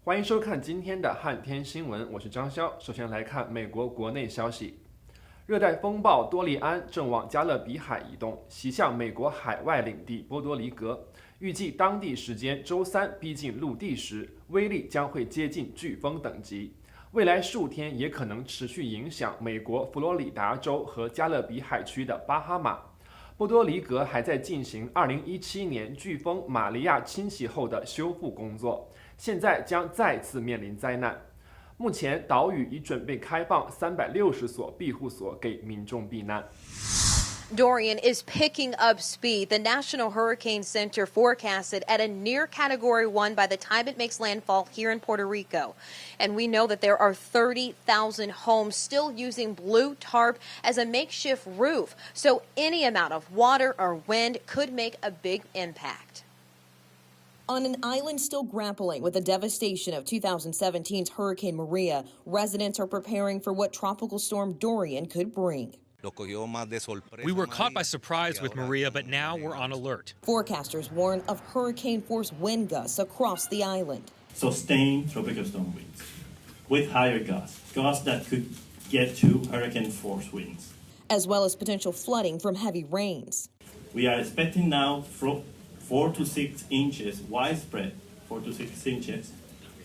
欢迎收看今天的汉天新闻，我是张潇。首先来看美国国内消息，热带风暴多利安正往加勒比海移动，袭向美国海外领地波多黎各。预计当地时间周三逼近陆地时，威力将会接近飓风等级。未来数天也可能持续影响美国佛罗里达州和加勒比海区的巴哈马。波多黎各还在进行2017年飓风玛利亚侵袭后的修复工作，现在将再次面临灾难。目前，岛屿已准备开放360所庇护所给民众避难。Dorian is picking up speed. The National Hurricane Center forecasted at a near Category 1 by the time it makes landfall here in Puerto Rico. And we know that there are 30,000 homes still using blue tarp as a makeshift roof. So any amount of water or wind could make a big impact. On an island still grappling with the devastation of 2017's Hurricane Maria, residents are preparing for what Tropical Storm Dorian could bring. We were caught by surprise with Maria, but now we're on alert. Forecasters warn of hurricane-force wind gusts across the island. Sustained tropical storm winds with higher gusts that could get to hurricane-force winds. As well as potential flooding from heavy rains. We are expecting now 4 to 6 inches, widespread 4 to 6 inches,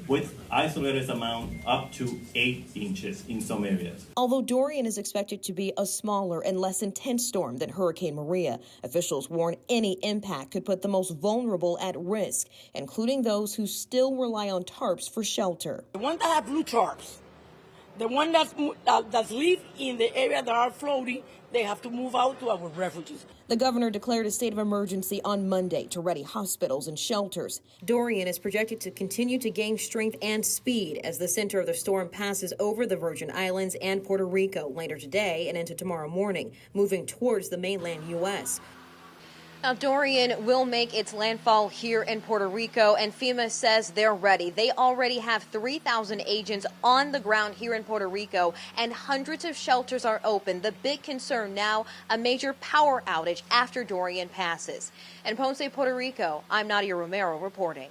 with isolated amount up to 8 inches in some areas. Although Dorian is expected to be a smaller and less intense storm than Hurricane Maria, officials warn any impact could put the most vulnerable at risk, including those who still rely on tarps for shelter. The ones that have blue tarps, the one that's live in the area that are floating, they have to move out to our refuges. The governor declared a state of emergency on Monday to ready hospitals and shelters. Dorian is projected to continue to gain strength and speed as the center of the storm passes over the Virgin Islands and Puerto Rico later today and into tomorrow morning, moving towards the mainland U.S. Now, Dorian will make its landfall here in Puerto Rico, and FEMA says they're ready. They already have 3,000 agents on the ground here in Puerto Rico, and hundreds of shelters are open. The big concern now, a major power outage after Dorian passes. In Ponce, Puerto Rico, I'm Nadia Romero reporting.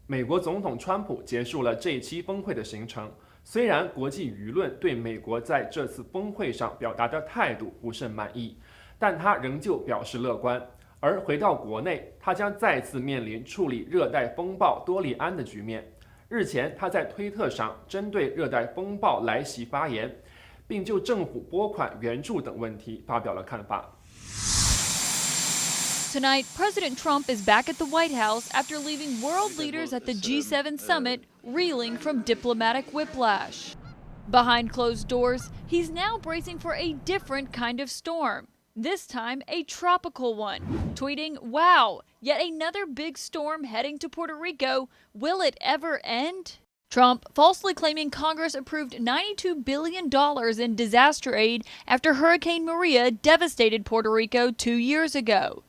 美国总统川普结束了这一期峰会的行程。虽然国际舆论对美国在这次峰会上表达的态度不甚满意，但他仍旧表示乐观。而回到国内，他将再次面临处理热带风暴多利安的局面。日前，他在推特上针对热带风暴来袭发言，并就政府拨款援助等问题发表了看法。Tonight, President Trump is back at the White House after leaving world leaders at the G7 summit reeling from diplomatic whiplash. Behind closed doors, he's now bracing for a different kind of storm, this time a tropical one, tweeting, "Wow, yet another big storm heading to Puerto Rico. Will it ever end?" Trump falsely claiming Congress approved $92 billion in disaster aid after Hurricane Maria devastated Puerto Rico 2 years ago.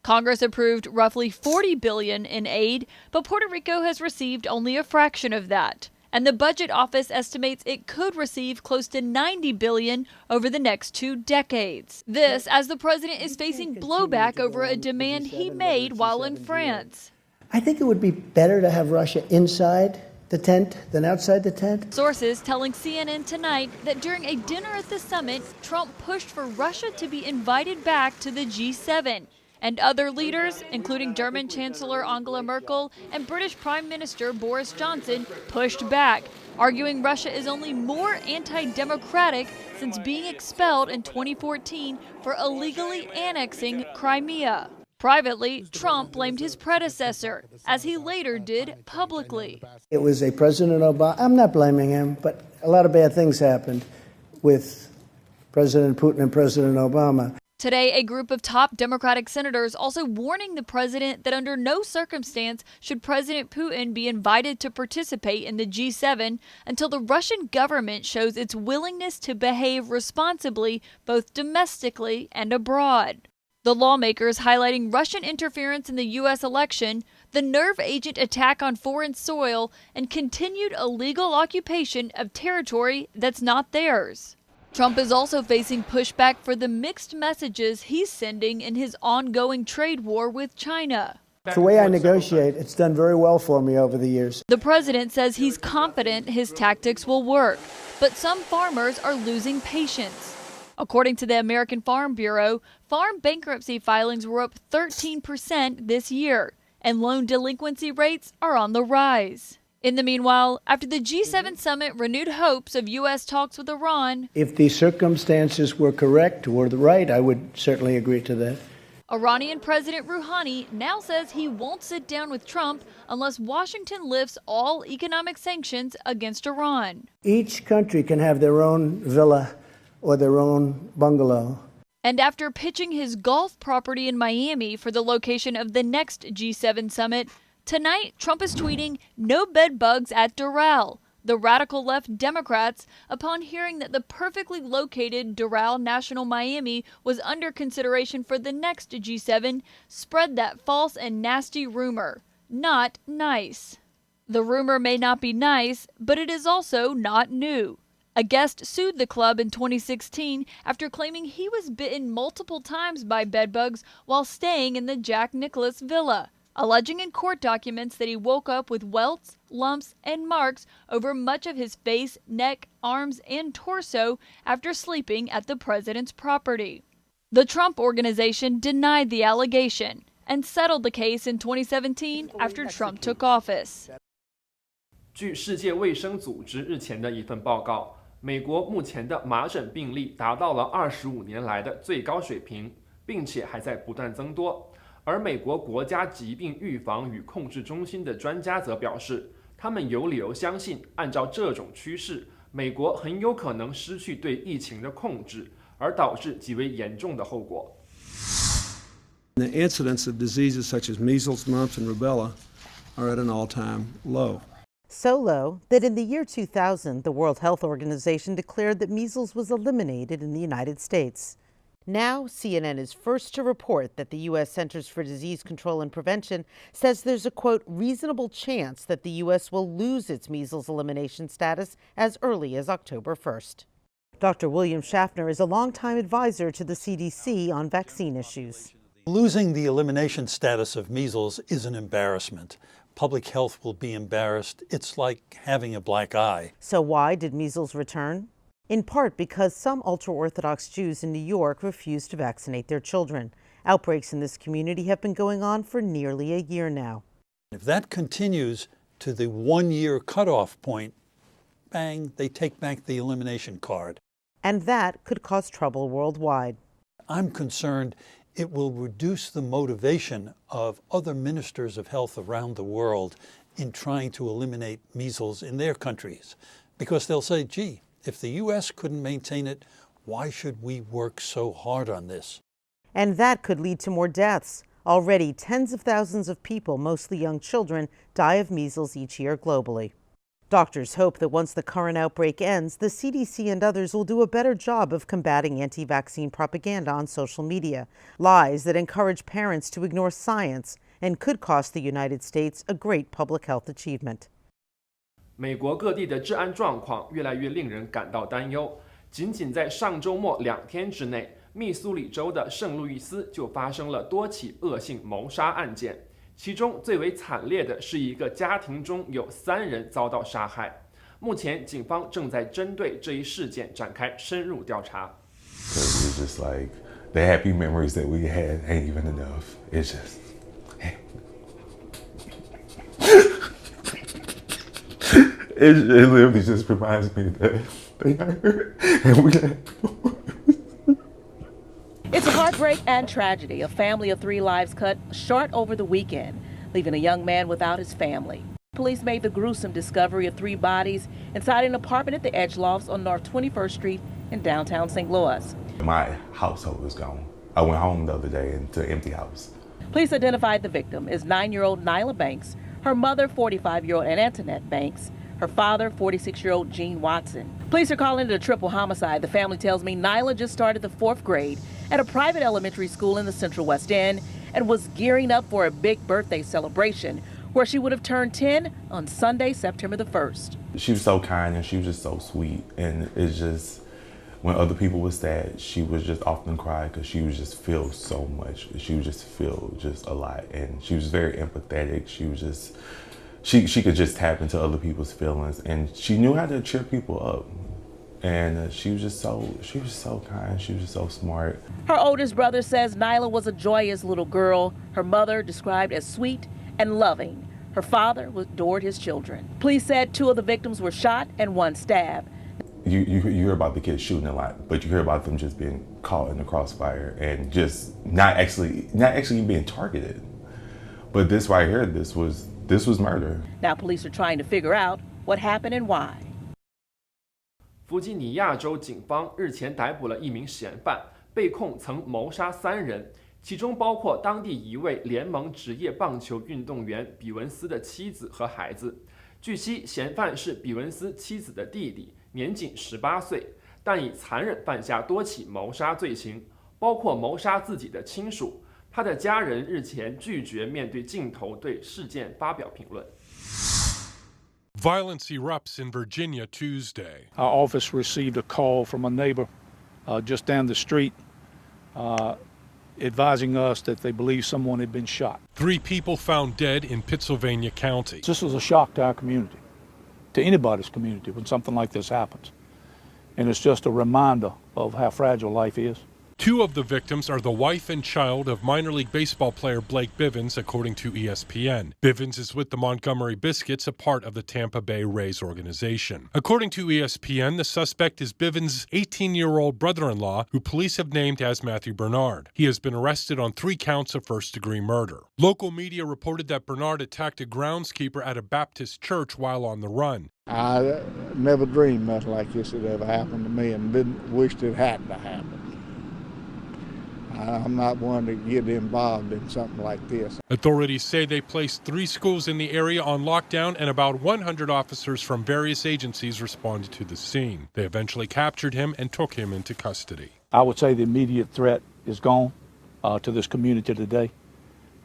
Congress approved roughly $40 billion in aid, but Puerto Rico has received only a fraction of that. And the Budget Office estimates it could receive close to $90 billion over the next 2 decades. This as the president is facing blowback over a demand he made while in France. I think it would be better to have Russia inside the tent than outside the tent. Sources telling CNN tonight that during a dinner at the summit, Trump pushed for Russia to be invited back to the G7. And other leaders, including German Chancellor Angela Merkel and British Prime Minister Boris Johnson, pushed back, arguing Russia is only more anti-democratic since being expelled in 2014 for illegally annexing Crimea. Privately, Trump blamed his predecessor, as he later did publicly. It was a President Obama. I'm not blaming him, but a lot of bad things happened with President Putin and President Obama. Today, a group of top Democratic senators also warning the president that under no circumstance should President Putin be invited to participate in the G7 until the Russian government shows its willingness to behave responsibly both domestically and abroad. The lawmakers highlighting Russian interference in the U.S. election, the nerve agent attack on foreign soil, and continued illegal occupation of territory that's not theirs. Trump is also facing pushback for the mixed messages he's sending in his ongoing trade war with China. The way I negotiate, it's done very well for me over the years. The president says he's confident his tactics will work, but some farmers are losing patience. According to the American Farm Bureau, farm bankruptcy filings were up 13% this year, and loan delinquency rates are on the rise. In the meanwhile, after the G7 summit renewed hopes of U.S. talks with Iran, If the circumstances were correct or the right, I would certainly agree to that. Iranian President Rouhani now says he won't sit down with Trump unless Washington lifts all economic sanctions against Iran. Each country can have their own villa or their own bungalow. And after pitching his golf property in Miami for the location of the next G7 summit, tonight Trump is tweeting no bed bugs at Doral, the radical left Democrats, upon hearing that the perfectly located Doral National Miami was under consideration for the next G7, spread that false and nasty rumor. Not nice. The rumor may not be nice, but it is also not new. A guest sued the club in 2016 after claiming he was bitten multiple times by bedbugs while staying in the Jack Nicklaus Villa, alleging in court documents that he woke up with welts, lumps, and marks over much of his face, neck, arms, and torso after sleeping at the president's property. The Trump Organization denied the allegation and settled the case in 2017 after Trump took office. 据世界卫生组织日前的一份报告，美国目前的麻疹病例达到了25年来的最高水平，并且还在不断增多。而美国国家疾病预防与控制中心的专家则表示，他们有理由相信，按照这种趋势，美国很有可能失去对疫情的控制，而导致极为严重的后果。The incidence of diseases such as measles, mumps, and rubella are at an all-time low. So low that in the year 2000, the World Health Organization declared that measles was eliminated in the United States. Now, CNN is first to report that the U.S. Centers for Disease Control and Prevention says there's a, quote, reasonable chance that the U.S. will lose its measles elimination status as early as October 1st. Dr. William Schaffner is a longtime advisor to the CDC on vaccine issues. Losing the elimination status of measles is an embarrassment. Public health will be embarrassed. It's like having a black eye. So why did measles return? In part because some ultra-Orthodox Jews in New York refused to vaccinate their children. Outbreaks in this community have been going on for nearly a year now. If that continues to the one-year cutoff point, bang, they take back the elimination card. And that could cause trouble worldwide. I'm concerned it will reduce the motivation of other ministers of health around the world in trying to eliminate measles in their countries. Because they'll say, gee, if the U.S. couldn't maintain it, why should we work so hard on this? And that could lead to more deaths. Already, tens of thousands of people, mostly young children, die of measles each year globally. Doctors hope that once the current outbreak ends, the CDC and others will do a better job of combating anti-vaccine propaganda on social media, lies that encourage parents to ignore science and could cost the United States a great public health achievement. 美国各地的治安状况越来越令人感到担忧。仅仅在上周末2天之内，密苏里州的圣路易斯就发生了多起恶性谋杀案件。其中最为惨烈的是一个家庭中有3人遭到杀害。目前警方正在针对这一事件展开深入调查。It's just like the happy memories that we had ain't even enough. It's just. It literally just reminds me that they are hurt and we. It's a heartbreak and tragedy. A family of 3 lives cut short over the weekend, leaving a young man without his family. Police made the gruesome discovery of 3 bodies inside an apartment at the Edge Lofts on North 21st Street in downtown St. Louis. My household was gone. I went home the other day into an empty house. Police identified the victim as 9-year-old Nyla Banks, her mother 45-year-old Antoinette Banks, her father 46-year-old Gene Watson. Police are calling it a triple homicide. The family tells me Nyla just started the 4th grade at a private elementary school in the Central West End and was gearing up for a big birthday celebration where she would have turned 10 on Sunday, September the 1st. She was so kind and she was just so sweet, and it's just When other people were sad, she would just often cry because she would just feel so much. She would just feel just a lot. And she was very empathetic. She was just, she could just tap into other people's feelings, and she knew how to cheer people up. And she was just so kind. She was just so smart. Her oldest brother says Nyla was a joyous little girl. Her mother described as sweet and loving. Her father adored his children. Police said 2 of the victims were shot and 1 stabbed. You hear about the kids shooting a lot, but you hear about them just being caught in the crossfire and just not actually being targeted. But this right here, this was murder. Now police are trying to figure out what happened and why. 弗吉尼亚州警方日前逮捕了一名嫌犯，被控曾谋杀3人，其中包括当地一位联盟职业棒球运动员比文斯的妻子和孩子。据悉，嫌犯是比文斯妻子的弟弟，年仅18岁，但已残忍犯下多起谋杀罪行，包括谋杀自己的亲属。他的家人日前拒绝面对镜头对事件发表评论。Violence erupts in Virginia Tuesday. Our office received a call from a neighbor just down the street advising us that they believe someone had been shot. 3 people found dead in Pittsylvania County. This was a shock to our community, to anybody's community when something like this happens. And it's just a reminder of how fragile life is. 2 of the victims are the wife and child of minor league baseball player Blake Bivens, according to ESPN. Bivens is with the Montgomery Biscuits, a part of the Tampa Bay Rays organization. According to ESPN, the suspect is Bivens' 18-year-old brother-in-law, who police have named as Matthew Bernard. He has been arrested on 3 counts of first-degree murder. Local media reported that Bernard attacked a groundskeeper at a Baptist church while on the run. I never dreamed nothing like this had ever happened to me, and didn't wish it hadn't happened. I'm not one to get involved in something like this. Authorities say they placed 3 schools in the area on lockdown, and about 100 officers from various agencies responded to the scene. They eventually captured him and took him into custody. I would say the immediate threat is gone to this community today,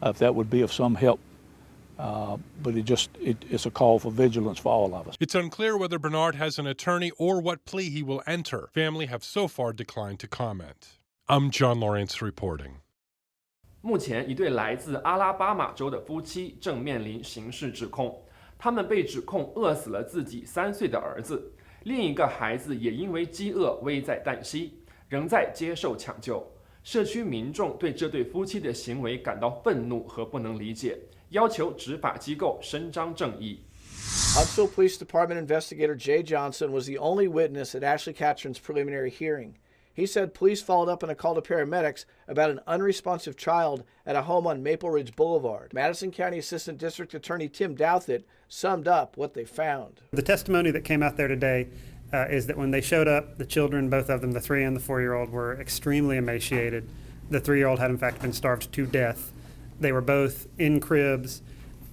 if that would be of some help. But it's a call for vigilance for all of us. It's unclear whether Bernard has an attorney or what plea he will enter. Family have so far declined to comment. I'm John Lawrence reporting. 目前，一对来自阿拉巴马州的夫妻正面临刑事指控，他们被指控饿死了自己3岁的儿子，另一个孩子也因为饥饿危在旦夕，仍在接受抢救。社区民众对这对夫妻的行为感到愤怒和不能理解，要求执法机构伸张正义。Huntsville Police Department investigator Jay Johnson was the only witness at Ashley Catron's preliminary hearing. He said police followed up on a call to paramedics about an unresponsive child at a home on Maple Ridge Boulevard. Madison County Assistant District Attorney Tim Douthit summed up what they found. The testimony that came out there today is that when they showed up, the children, both of them, the 3- and 4-year-old, were extremely emaciated. The 3-year-old had in fact been starved to death. They were both in cribs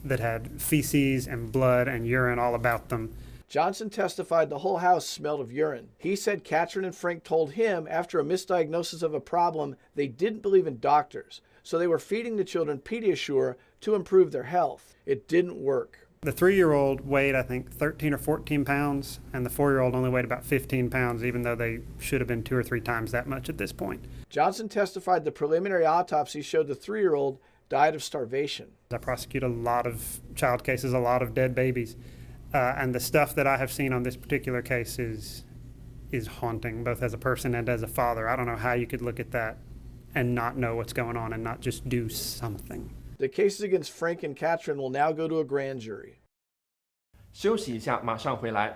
that had feces and blood and urine all about them. Johnson testified the whole house smelled of urine. He said Catron and Frink told him after a misdiagnosis of a problem they didn't believe in doctors, so they were feeding the children Pediasure to improve their health. It didn't work. The 3-year-old weighed, I think, 13 or 14 pounds, and the 4-year-old only weighed about 15 pounds, even though they should have been 2 or 3 times that much at this point. Johnson testified the preliminary autopsy showed the 3-year-old died of starvation. I prosecute a lot of child cases, a lot of dead babies. And the stuff that I have seen on this particular case is haunting, both as a person and as a father. I don't know how you could look at that and not know what's going on and not just do something. The cases against Frink and Catron will now go to a grand jury. 休息一下，马上回来。